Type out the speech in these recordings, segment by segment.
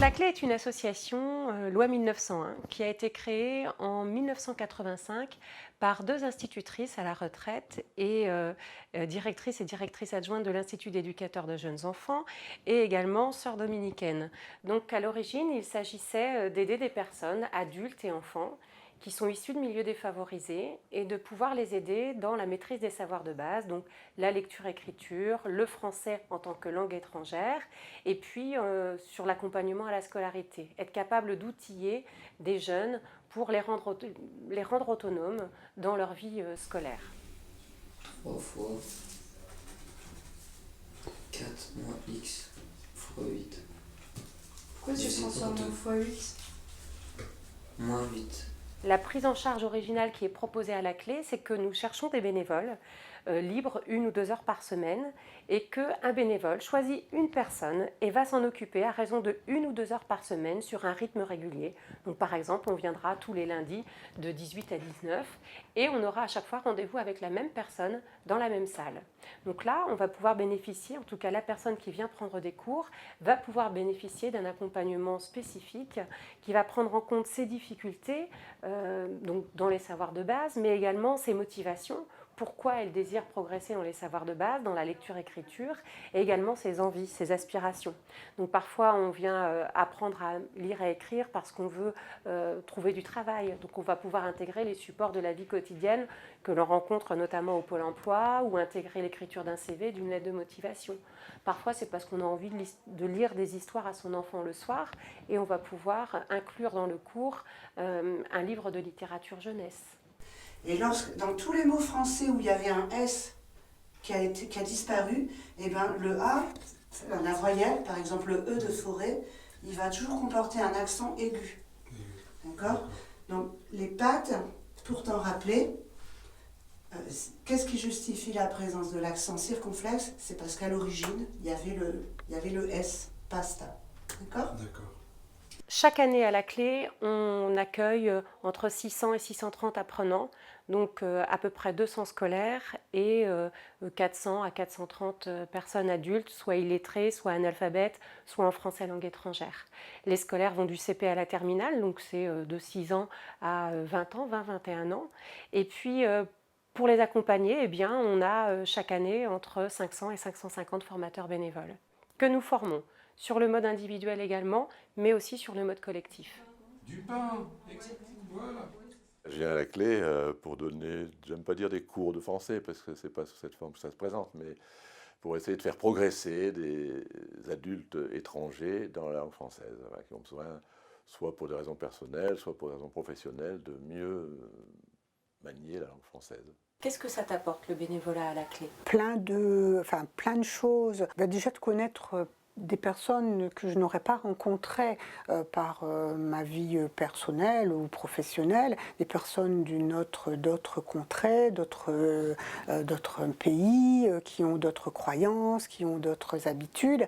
La Clé est une association, loi 1901, qui a été créée en 1985 par deux institutrices à la retraite et directrices et directrices adjointes de l'Institut d'éducateurs de jeunes enfants et également sœurs dominicaines. Donc à l'origine, il s'agissait d'aider des personnes, adultes et enfants, qui sont issus de milieux défavorisés et de pouvoir les aider dans la maîtrise des savoirs de base, donc la lecture-écriture, le français en tant que langue étrangère, et puis sur l'accompagnement à la scolarité, être capable d'outiller des jeunes pour les rendre autonomes dans leur vie scolaire. 3 fois 4 moins x fois 8. Pourquoi tu transformes en fois 8 Moins 8. La prise en charge originale qui est proposée à la Clé, c'est que nous cherchons des bénévoles libres 1 ou 2 heures par semaine et qu'un bénévole choisit une personne et va s'en occuper à raison de 1 ou 2 heures par semaine sur un rythme régulier. Donc par exemple, on viendra tous les lundis de 18 à 19 et on aura à chaque fois rendez-vous avec la même personne dans la même salle. Donc là, on va pouvoir bénéficier, en tout cas la personne qui vient prendre des cours, va pouvoir bénéficier d'un accompagnement spécifique qui va prendre en compte ses difficultés donc dans les savoirs de base, mais également ses motivations, pourquoi elle désire progresser dans les savoirs de base, dans la lecture-écriture, et également ses envies, ses aspirations. Donc parfois, on vient apprendre à lire et écrire parce qu'on veut trouver du travail. Donc on va pouvoir intégrer les supports de la vie quotidienne que l'on rencontre notamment au Pôle emploi ou intégrer l'écriture d'un CV, d'une lettre de motivation. Parfois, c'est parce qu'on a envie de lire des histoires à son enfant le soir et on va pouvoir inclure dans le cours un livre de littérature jeunesse. Et dans tous les mots français où il y avait un S qui a disparu, et ben le A, la voyelle, par exemple le E de forêt, il va toujours comporter un accent aigu. D'accord ? Donc les pattes, pour t'en rappeler, qu'est-ce qui justifie la présence de l'accent circonflexe ? C'est parce qu'à l'origine, il y avait le S, pasta. D'accord ? D'accord. Chaque année à la Clé, on accueille entre 600 et 630 apprenants, donc à peu près 200 scolaires et 400 à 430 personnes adultes, soit illettrées, soit analphabètes, soit en français langue étrangère. Les scolaires vont du CP à la terminale, donc c'est de 6 ans à 20 ans, 20-21 ans. Et puis pour les accompagner, eh bien, on a chaque année entre 500 et 550 formateurs bénévoles que nous formons. Sur le mode individuel également, mais aussi sur le mode collectif. Du pain, exactement, voilà. Je viens à la Clé pour donner, j'aime pas dire des cours de français, parce que c'est pas sous cette forme que ça se présente, mais pour essayer de faire progresser des adultes étrangers dans la langue française, qui ont besoin, soit pour des raisons personnelles, soit pour des raisons professionnelles, de mieux manier la langue française. Qu'est-ce que ça t'apporte, le bénévolat à la Clé ? Plein de choses. Déjà de connaître des personnes que je n'aurais pas rencontrées par ma vie personnelle ou professionnelle, des personnes d'autres contrées, d'autres pays, qui ont d'autres croyances, qui ont d'autres habitudes.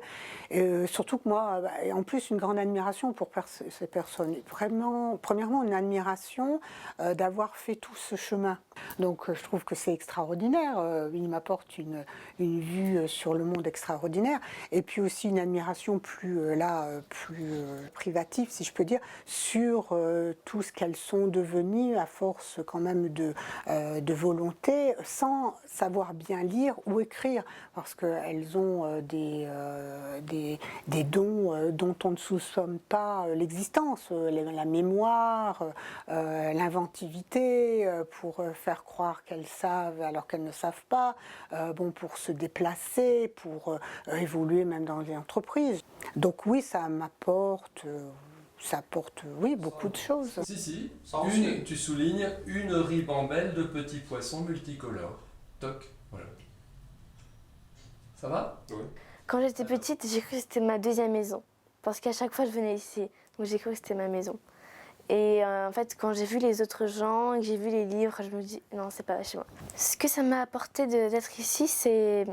Surtout que moi, et en plus une grande admiration pour ces personnes. Vraiment, premièrement, une admiration d'avoir fait tout ce chemin. Donc je trouve que c'est extraordinaire. Il m'apporte une vue sur le monde extraordinaire. Et puis aussi une admiration plus privative, si je peux dire, sur tout ce qu'elles sont devenues à force quand même de volonté, sans savoir bien lire ou écrire, parce qu'elles ont des dons dont on ne soupçonne pas l'existence, la mémoire, l'inventivité, pour faire croire qu'elles savent alors qu'elles ne savent pas, pour se déplacer, pour évoluer même dans les entreprises. Donc oui, ça m'apporte, oui, beaucoup de choses. Si, Sans tu soulignes une ribambelle de petits poissons multicolores. Toc, voilà. Ça va ? Oui. Quand j'étais petite, j'ai cru que c'était ma deuxième maison. Parce qu'à chaque fois, je venais ici. Donc j'ai cru que c'était ma maison. Et en fait, quand j'ai vu les autres gens et que j'ai vu les livres, je me dis non, c'est pas chez moi. Ce que ça m'a apporté d'être ici, c'est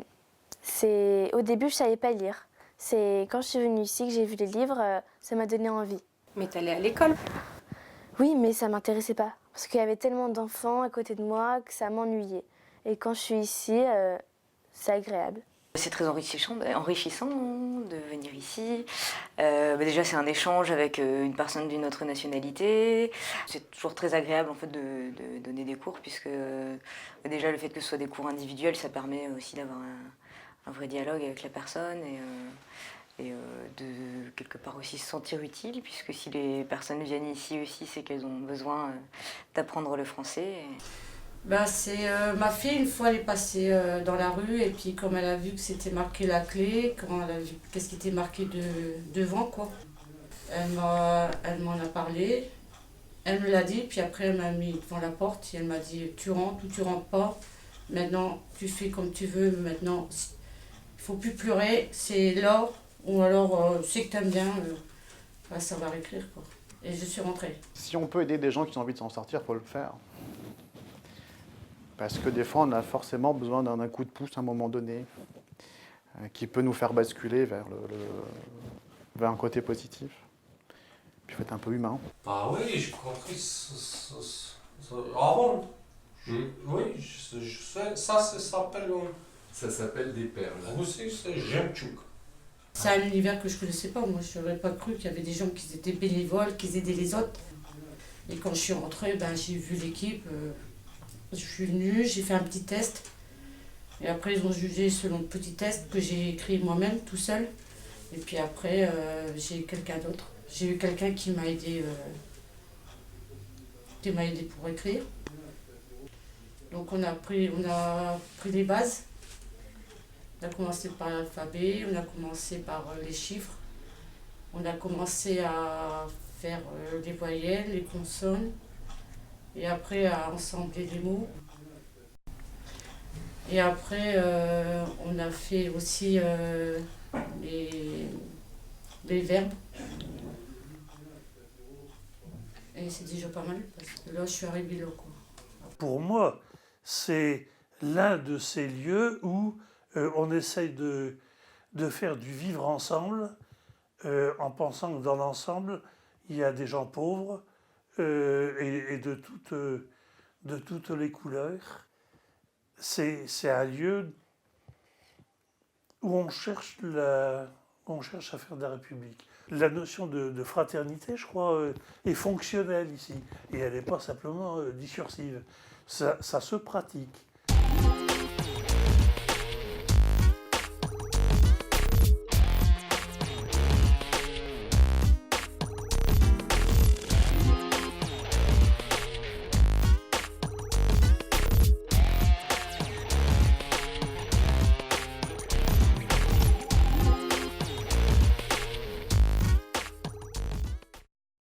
au début, je savais pas lire. C'est quand je suis venue ici que j'ai vu les livres, ça m'a donné envie. Mais t'allais à l'école ? Oui, mais ça m'intéressait pas. Parce qu'il y avait tellement d'enfants à côté de moi que ça m'ennuyait. Et quand je suis ici, c'est agréable. C'est très enrichissant de venir ici. Déjà, c'est un échange avec une personne d'une autre nationalité. C'est toujours très agréable en fait, de donner des cours, puisque déjà le fait que ce soit des cours individuels, ça permet aussi d'avoir un vrai dialogue avec la personne et de quelque part aussi se sentir utile, puisque si les personnes viennent ici aussi, c'est qu'elles ont besoin d'apprendre le français. C'est ma fille, une fois, elle est passée dans la rue, et puis comme elle a vu que c'était marqué la clé, quand elle a vu qu'est-ce qui était marqué devant, quoi, elle m'en a parlé, elle me l'a dit, puis après elle m'a mis devant la porte, et elle m'a dit tu rentres ou tu rentres pas, maintenant tu fais comme tu veux, maintenant il faut plus pleurer, c'est là, ou alors c'est que t'aimes bien, savoir écrire, quoi. Et je suis rentrée. Si on peut aider des gens qui ont envie de s'en sortir, il faut le faire. Parce que des fois, on a forcément besoin d'un coup de pouce à un moment donné, qui peut nous faire basculer vers un côté positif. Puis il faut être un peu humain. Ah oui, j'ai compris. Avant, oui, je sais, ça s'appelle... Ça s'appelle des perles. Aussi, c'est Jemtchouk. C'est un univers que je ne connaissais pas. Moi, je n'aurais pas cru qu'il y avait des gens qui étaient bénévoles, qui aidaient les autres. Et quand je suis rentrée, j'ai vu l'équipe. Je suis venue, j'ai fait un petit test. Et après, ils ont jugé selon le petit test que j'ai écrit moi-même, tout seul. Et puis après, j'ai eu quelqu'un d'autre. J'ai eu quelqu'un qui m'a aidé pour écrire. Donc on a pris les bases. On a commencé par l'alphabet, on a commencé par les chiffres. On a commencé à faire les voyelles, les consonnes. Et après à ensembler les mots. Et après, on a fait aussi les verbes. Et c'est déjà pas mal, parce que là, je suis arrivée là, quoi. Pour moi, c'est l'un de ces lieux où on essaye de faire du vivre ensemble, en pensant que dans l'ensemble, il y a des gens pauvres, et de toutes les couleurs. C'est un lieu où on cherche à faire de la République. La notion de fraternité, je crois, est fonctionnelle ici. Et elle n'est pas simplement discursive. Ça se pratique.